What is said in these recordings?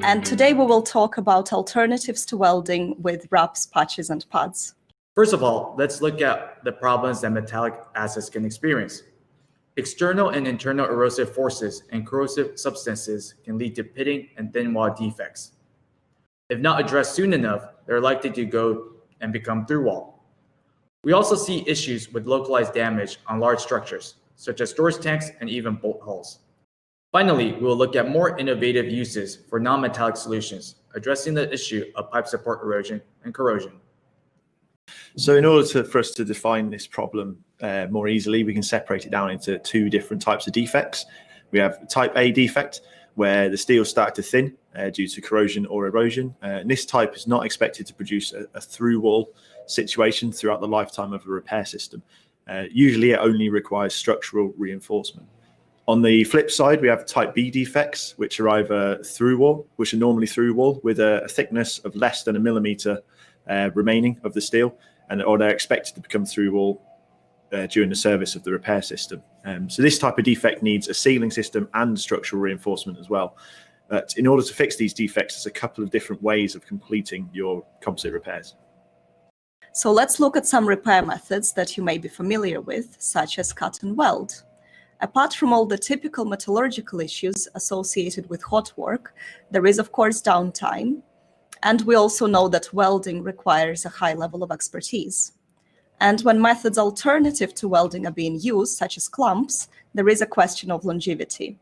and today we will talk about alternatives to welding with wraps, patches, and pads. First of all, let's look at the problems that metallic assets can experience. External and internal erosive forces and corrosive substances can lead to pitting and thin wall defects. If not addressed soon enough, they're likely to go and become through wall. We also see issues with localized damage on large structures, such as storage tanks and even bolt holes. Finally, we will look at more innovative uses for non-metallic solutions, addressing the issue of pipe support erosion and corrosion. So in order for us to define this problem more easily, we can separate it down into two different types of defects. We have type A defect, where the steel starts to thin due to corrosion or erosion. And this type is not expected to produce a through wall situation throughout the lifetime of a repair system. Usually it only requires structural reinforcement. On the flip side, we have type B defects, which are either through wall, which are normally through wall with a thickness of less than 1 millimeter remaining of the steel, or they're expected to become through wall during the service of the repair system. So this type of defect needs a sealing system and structural reinforcement as well. But in order to fix these defects, there's a couple of different ways of completing your composite repairs. So let's look at some repair methods that you may be familiar with, such as cut and weld. Apart from all the typical metallurgical issues associated with hot work, there is of course downtime, and we also know that welding requires a high level of expertise. And when methods alternative to welding are being used, such as clamps, there is a question of longevity.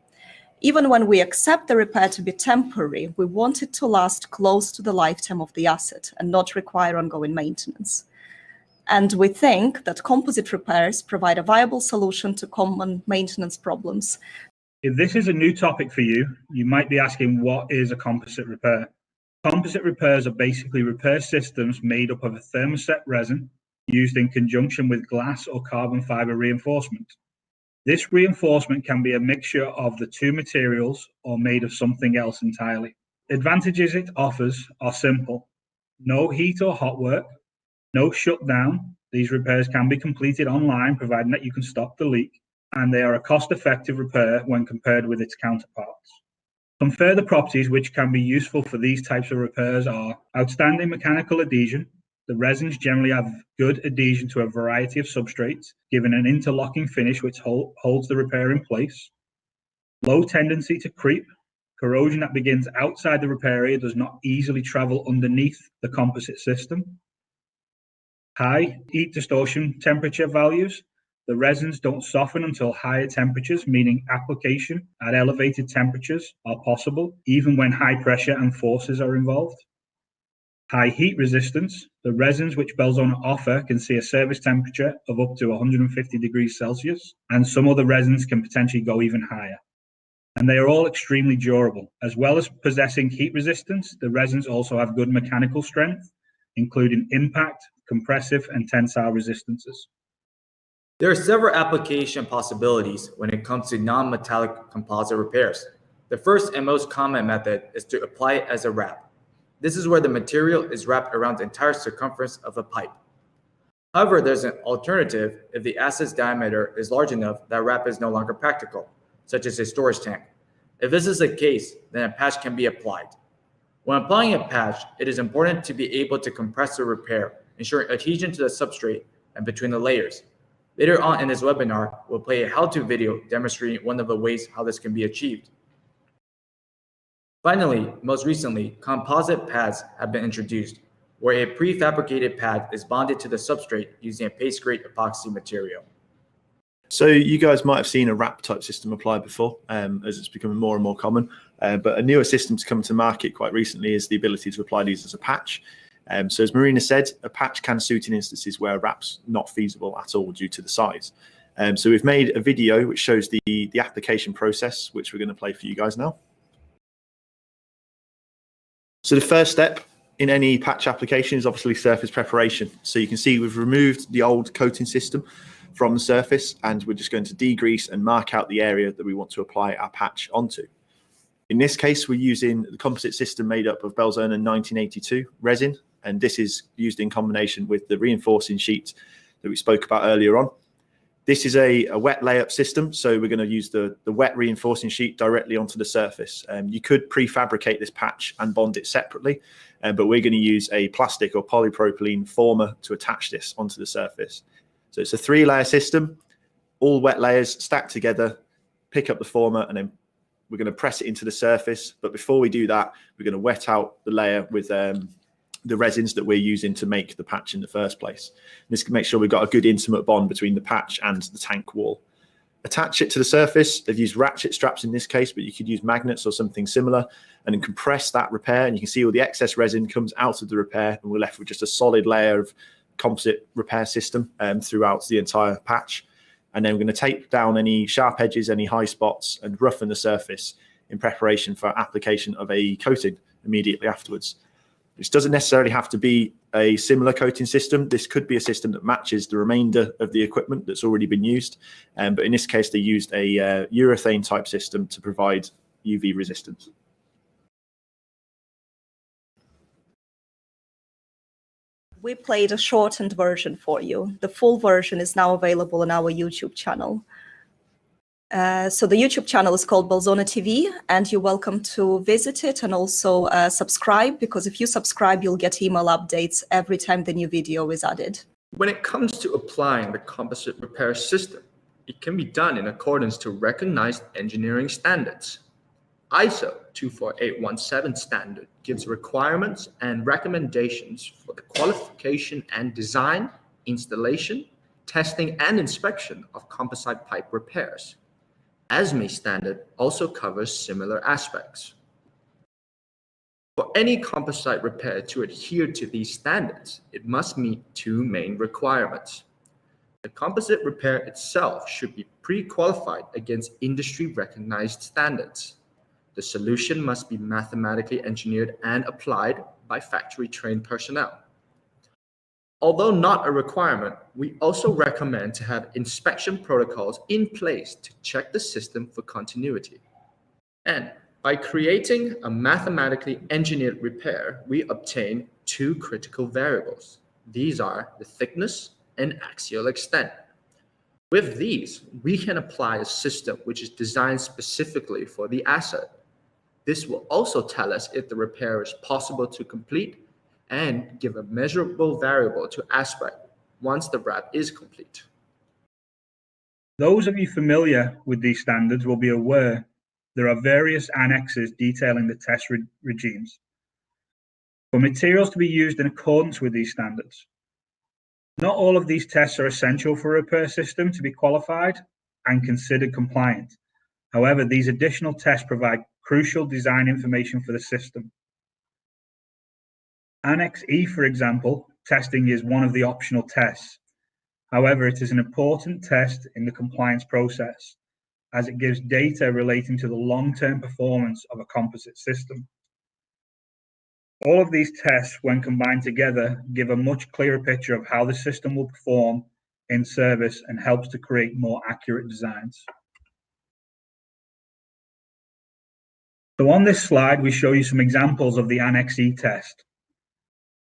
Even when we accept the repair to be temporary, we want it to last close to the lifetime of the asset and not require ongoing maintenance. And we think that composite repairs provide a viable solution to common maintenance problems. If this is a new topic for you, you might be asking, what is a composite repair? Composite repairs are basically repair systems made up of a thermoset resin used in conjunction with glass or carbon fiber reinforcement. This reinforcement can be a mixture of the two materials or made of something else entirely. Advantages it offers are simple: no heat or hot work, no shutdown. These repairs can be completed online, providing that you can stop the leak, and they are a cost-effective repair when compared with its counterparts. Some further properties which can be useful for these types of repairs are outstanding mechanical adhesion. The resins generally have good adhesion to a variety of substrates, giving an interlocking finish which holds the repair in place. Low tendency to creep. Corrosion that begins outside the repair area does not easily travel underneath the composite system. High heat distortion temperature values. The resins don't soften until higher temperatures, meaning application at elevated temperatures are possible, even when high pressure and forces are involved. High heat resistance. The resins which Belzona offer can see a service temperature of up to 150 degrees Celsius, and some other resins can potentially go even higher. And they are all extremely durable. As well as possessing heat resistance, the resins also have good mechanical strength, including impact, compressive, and tensile resistances. There are several application possibilities when it comes to non-metallic composite repairs. The first and most common method is to apply it as a wrap. This is where the material is wrapped around the entire circumference of a pipe. However, there's an alternative if the asset's diameter is large enough that wrap is no longer practical, such as a storage tank. If this is the case, then a patch can be applied. When applying a patch, it is important to be able to compress the repair, ensuring adhesion to the substrate and between the layers. Later on in this webinar, we'll play a how-to video demonstrating one of the ways how this can be achieved. Finally, most recently, composite pads have been introduced, where a prefabricated pad is bonded to the substrate using a paste-grade epoxy material. So you guys might have seen a wrap type system applied before, as it's becoming more and more common. But a newer system to come to market quite recently is the ability to apply these as a patch. So as Marina said, a patch can suit in instances where a wrap's not feasible at all due to the size. So we've made a video which shows the application process, which we're going to play for you guys now. So the first step in any patch application is obviously surface preparation. So you can see we've removed the old coating system from the surface, and we're just going to degrease and mark out the area that we want to apply our patch onto. In this case, we're using the composite system made up of Belzona 1982 resin, and this is used in combination with the reinforcing sheet that we spoke about earlier on. This is a wet layup system, so we're going to use the wet reinforcing sheet directly onto the surface. You could prefabricate this patch and bond it separately, but we're going to use a plastic or polypropylene former to attach this onto the surface. So it's a 3-layer system, all wet layers stacked together, pick up the former, and then we're going to press it into the surface. But before we do that, we're going to wet out the layer with the resins that we're using to make the patch in the first place. This can make sure we've got a good intimate bond between the patch and the tank wall. Attach it to the surface. They've used ratchet straps in this case, but you could use magnets or something similar, and then compress that repair. And you can see all the excess resin comes out of the repair, and we're left with just a solid layer of composite repair system throughout the entire patch. And then we're going to tape down any sharp edges, any high spots, and roughen the surface in preparation for application of a coating immediately afterwards. This doesn't necessarily have to be a similar coating system. This could be a system that matches the remainder of the equipment that's already been used. But in this case, they used a urethane type system to provide UV resistance. We played a shortened version for you. The full version is now available on our YouTube channel. So the YouTube channel is called Belzona TV, and you're welcome to visit it and also subscribe, because if you subscribe, you'll get email updates every time the new video is added. When it comes to applying the composite repair system, it can be done in accordance to recognized engineering standards. ISO 24817 standard gives requirements and recommendations for the qualification and design, installation, testing, and inspection of composite pipe repairs. ASME standard also covers similar aspects. For any composite repair to adhere to these standards, it must meet 2 main requirements. The composite repair itself should be pre-qualified against industry-recognized standards. The solution must be mathematically engineered and applied by factory-trained personnel. Although not a requirement, we also recommend to have inspection protocols in place to check the system for continuity. And by creating a mathematically engineered repair, we obtain 2 critical variables. These are the thickness and axial extent. With these, we can apply a system which is designed specifically for the asset. This will also tell us if the repair is possible to complete and give a measurable variable to aspect once the wrap is complete. Those of you familiar with these standards will be aware there are various annexes detailing the test regimes for materials to be used in accordance with these standards. Not all of these tests are essential for a repair system to be qualified and considered compliant. However, these additional tests provide crucial design information for the system. Annex E, for example, testing is one of the optional tests. However, it is an important test in the compliance process, as it gives data relating to the long-term performance of a composite system. All of these tests, when combined together, give a much clearer picture of how the system will perform in service and helps to create more accurate designs. So on this slide, we show you some examples of the Annex E test.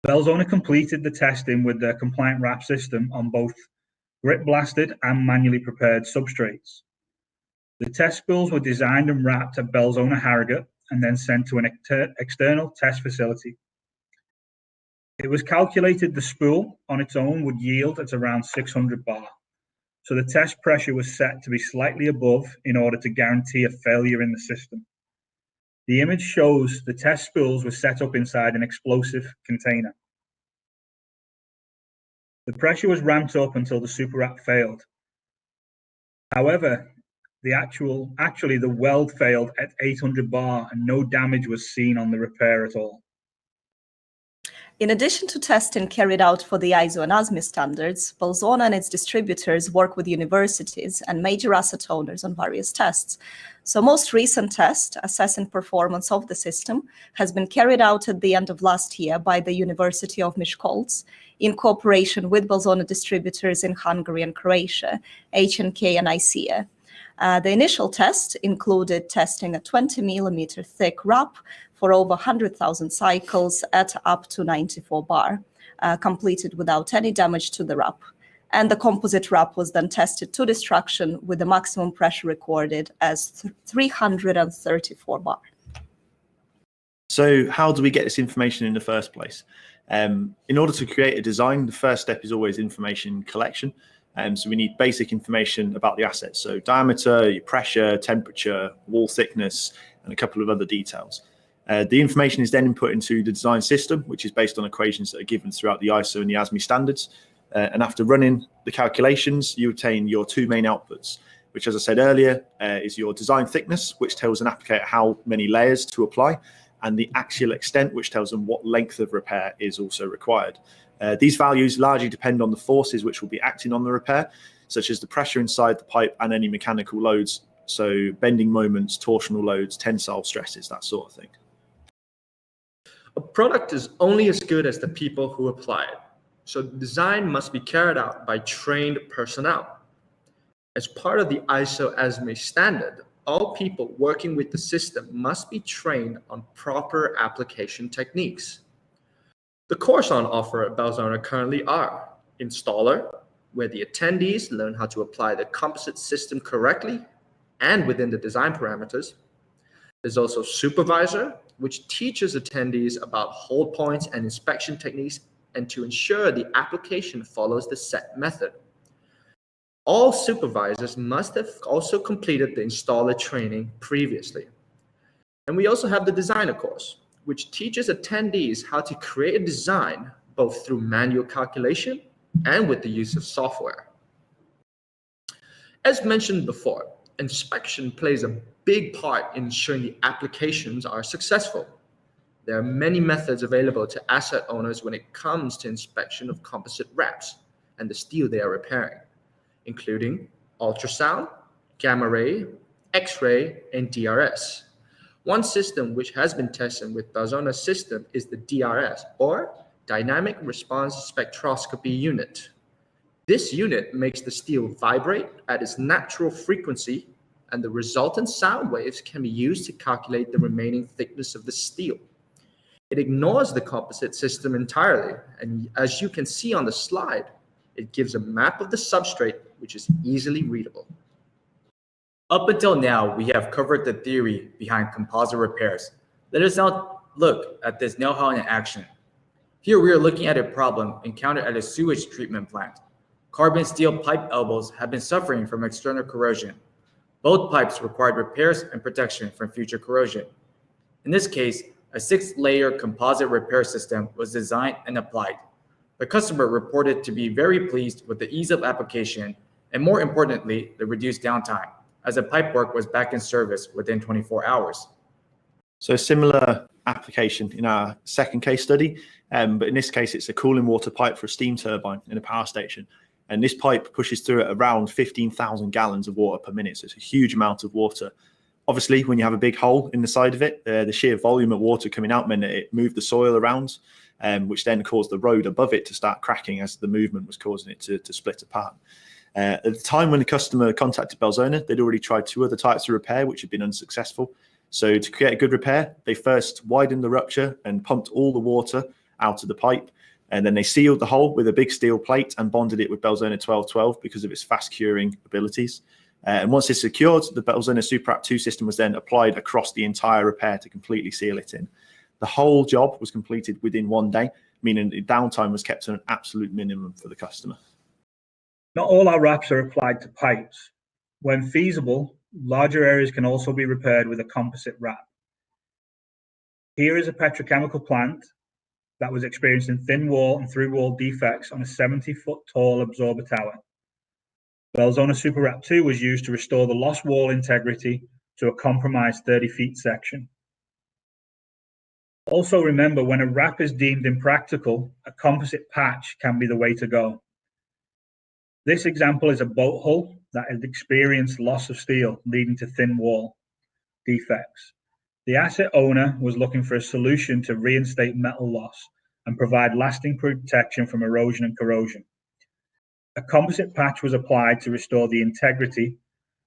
Belzona completed the testing with the compliant wrap system on both grit blasted and manually prepared substrates. The test spools were designed and wrapped at Belzona Harrogate and then sent to an external test facility. It was calculated the spool on its own would yield at around 600 bar. So the test pressure was set to be slightly above in order to guarantee a failure in the system. The image shows the test spools were set up inside an explosive container. The pressure was ramped up until the super wrap failed. However, actually the weld failed at 800 bar and no damage was seen on the repair at all. In addition to testing carried out for the ISO and ASME standards, Belzona and its distributors work with universities and major asset owners on various tests. So most recent test assessing performance of the system has been carried out at the end of last year by the University of Miskolc in cooperation with Belzona distributors in Hungary and Croatia, HNK and ICEA. The initial test included testing a 20 millimeter thick wrap for over 100,000 cycles at up to 94 bar, completed without any damage to the wrap. and the composite wrap was then tested to destruction with the maximum pressure recorded as 334 bar. So how do we get this information in the first place? In order to create a design, the first step is always information collection. So we need basic information about the asset. So diameter, your pressure, temperature, wall thickness, and a couple of other details. The information is then input into the design system, which is based on equations that are given throughout the ISO and the ASME standards. And after running the calculations, you obtain your two main outputs, which, as I said earlier, is your design thickness, which tells an applicator how many layers to apply, and the axial extent, which tells them what length of repair is also required. These values largely depend on the forces which will be acting on the repair, such as the pressure inside the pipe and any mechanical loads, so bending moments, torsional loads, tensile stresses, that sort of thing. A product is only as good as the people who apply it. So the design must be carried out by trained personnel. As part of the ISO ASME standard, all people working with the system must be trained on proper application techniques. The course on offer at Belzona currently are Installer, where the attendees learn how to apply the composite system correctly and within the design parameters. There's also Supervisor, which teaches attendees about hold points and inspection techniques and to ensure the application follows the set method. All supervisors must have also completed the installer training previously. And we also have the Designer course, which teaches attendees how to create a design both through manual calculation and with the use of software. As mentioned before, inspection plays a big part in ensuring the applications are successful. There are many methods available to asset owners when it comes to inspection of composite wraps and the steel they are repairing, including ultrasound, gamma ray, X-ray, and DRS. One system which has been tested with Belzona's system is the DRS, or Dynamic Response Spectroscopy Unit. This unit makes the steel vibrate at its natural frequency, and the resultant sound waves can be used to calculate the remaining thickness of the steel. It ignores the composite system entirely, and as you can see on the slide, it gives a map of the substrate which is easily readable. Up until now, we have covered the theory behind composite repairs. Let us now look at this know-how in action. Here we are looking at a problem encountered at a sewage treatment plant. Carbon steel pipe elbows have been suffering from external corrosion. Both pipes required repairs and protection from future corrosion. In this case, a 6-layer composite repair system was designed and applied. The customer reported to be very pleased with the ease of application and, more importantly, the reduced downtime, as the pipework was back in service within 24 hours. So a similar application in our second case study, but in this case, it's a cooling water pipe for a steam turbine in a power station. And this pipe pushes through at around 15,000 gallons of water per minute. So it's a huge amount of water. Obviously, when you have a big hole in the side of it, the sheer volume of water coming out meant that it moved the soil around, which then caused the road above it to start cracking as the movement was causing it to split apart. At the time when the customer contacted Belzona, they'd already tried 2 other types of repair, which had been unsuccessful. So to create a good repair, they first widened the rupture and pumped all the water out of the pipe. And then they sealed the hole with a big steel plate and bonded it with Belzona 1212 because of its fast curing abilities. And once it's secured, the Belzona SuperApp 2 system was then applied across the entire repair to completely seal it in. The whole job was completed within 1 day, meaning the downtime was kept to an absolute minimum for the customer. Not all our wraps are applied to pipes. When feasible, larger areas can also be repaired with a composite wrap. Here is a petrochemical plant that was experiencing thin wall and through wall defects on a 70-foot tall absorber tower. Belzona SuperApp 2 was used to restore the lost wall integrity to a compromised 30-feet section. Also remember, when a wrap is deemed impractical, a composite patch can be the way to go. This example is a boat hull that had experienced loss of steel leading to thin wall defects. The asset owner was looking for a solution to reinstate metal loss and provide lasting protection from erosion and corrosion. A composite patch was applied to restore the integrity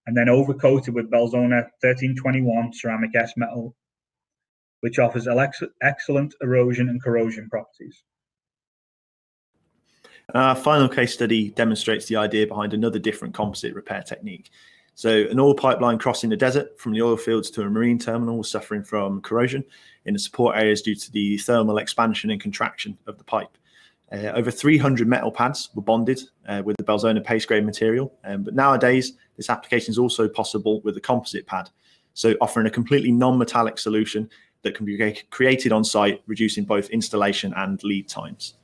and then overcoated with Belzona 1321 ceramic S metal, which offers excellent erosion and corrosion properties. Our final case study demonstrates the idea behind another different composite repair technique. So an oil pipeline crossing the desert from the oil fields to a marine terminal was suffering from corrosion in the support areas due to the thermal expansion and contraction of the pipe. Over 300 metal pads were bonded with the Belzona paste grade material, but nowadays this application is also possible with a composite pad, so offering a completely non-metallic solution that can be created on site, reducing both installation and lead times.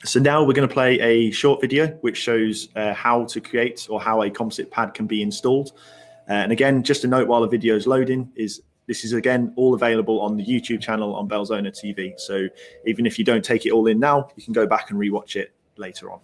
So now we're going to play a short video which shows how to create or how a composite pad can be installed. And again, just a note while the video is loading, this is again all available on the YouTube channel on Belzona TV. So even if you don't take it all in now, you can go back and rewatch it later on.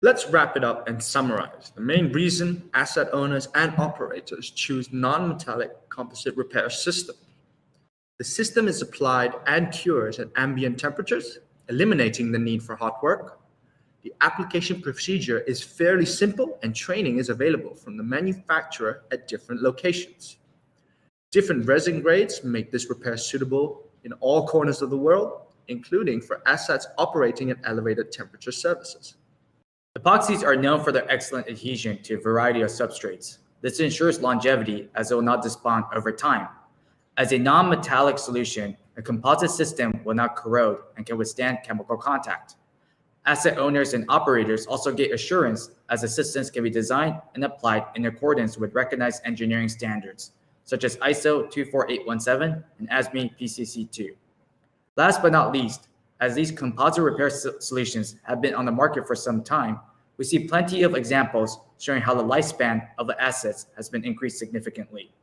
Let's wrap it up and summarize the main reason asset owners and operators choose non-metallic composite repair system. The system is applied and cures at ambient temperatures, eliminating the need for hot work. The application procedure is fairly simple and training is available from the manufacturer at different locations. Different resin grades make this repair suitable in all corners of the world, including for assets operating at elevated temperature services. Epoxies are known for their excellent adhesion to a variety of substrates. This ensures longevity as it will not despond over time. As a non-metallic solution, a composite system will not corrode and can withstand chemical contact. Asset owners and operators also get assurance as the systems can be designed and applied in accordance with recognized engineering standards, such as ISO 24817 and ASME PCC2. Last but not least, as these composite repair solutions have been on the market for some time, we see plenty of examples showing how the lifespan of the assets has been increased significantly.